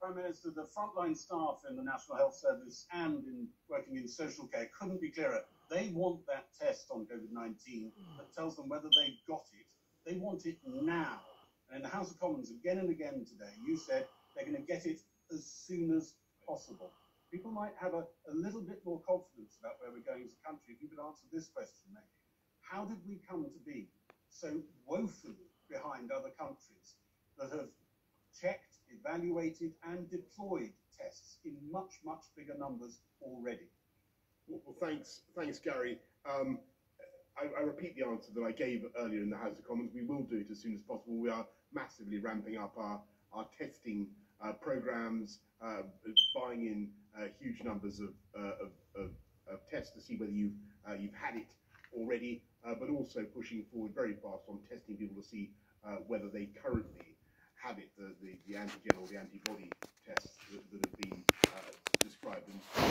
Prime Minister, the frontline staff in the National Health Service and in working in social care couldn't be clearer. They want that test on COVID-19 that tells them whether they've got it. They want it now. And in the House of Commons, again and again today, you said they're going to get it as soon as possible. People might have a little bit more confidence about where we're going as a country if you could answer this question, maybe. How did we come to be so woefully behind other countries that have checked, evaluated and deployed tests in much, much bigger numbers already? Well, thanks, Gary. I repeat the answer that I gave earlier in the House of Commons. We will do it as soon as possible. We are massively ramping up our testing programs, buying in huge numbers of tests to see whether you've had it already, but also pushing forward very fast on testing people to see whether they currently have it, the antigen or the antibody tests that have been described.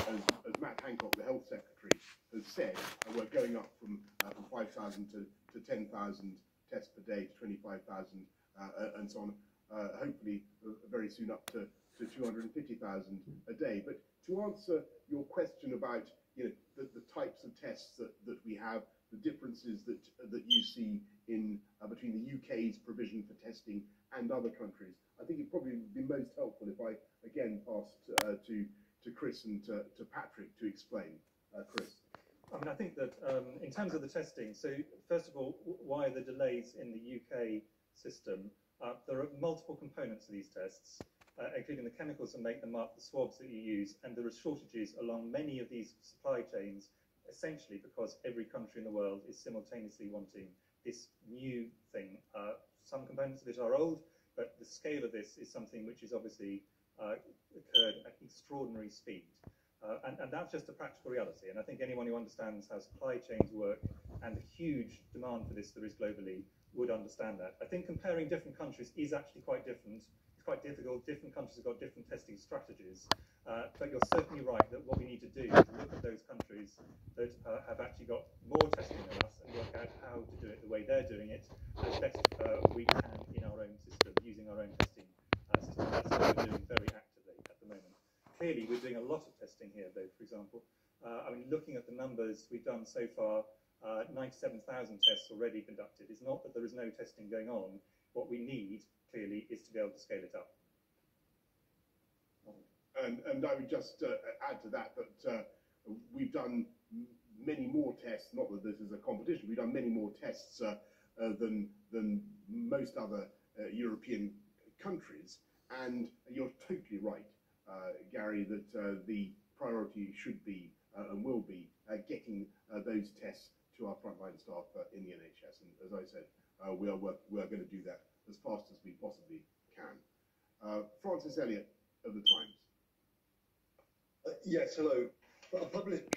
And as Matt Hancock, the Health Secretary, has said, we're going up from 5,000 to 10,000 tests per day to 25,000 and so on. Hopefully very soon up to 250,000 a day. But to answer your question about the types of tests that we have, the differences that you see in between the UK's provision for testing and other countries, I think it probably would be most helpful if I again passed to Chris and to Patrick to explain. Chris. I mean, I think that in terms of the testing, so first of all, why are the delays in the UK system? There are multiple components of these tests, including the chemicals that make them up, the swabs that you use, and there are shortages along many of these supply chains, essentially because every country in the world is simultaneously wanting this new thing. Some components of it are old, but the scale of this is something which is obviously occurred at extraordinary speed. And that's just a practical reality. And I think anyone who understands how supply chains work and the huge demand for this there is globally would understand that. I think comparing different countries is actually quite different. It's quite difficult. Different countries have got different testing strategies. But you're certainly right that what we need to do is look at those countries that have actually got more testing than us and work out how to do it the way they're doing it as best we can in our own system, using our own testing system. That's what we're doing very actively at the moment. Clearly, we're doing a lot of testing here, though, for example. I mean, looking at the numbers we've done so far, 97,000 tests already conducted. It's not that there is no testing going on. What we need, clearly, is to be able to scale it up. And I would just add to that we've done many more tests, not that this is a competition, we've done many more tests than most other European countries. And you're totally right, Gary, that the priority should be and will be getting those tests to our frontline staff in the NHS. And as I said, we are going to do that as fast as we possibly can. Francis Elliott of The Times. Yes, hello. A public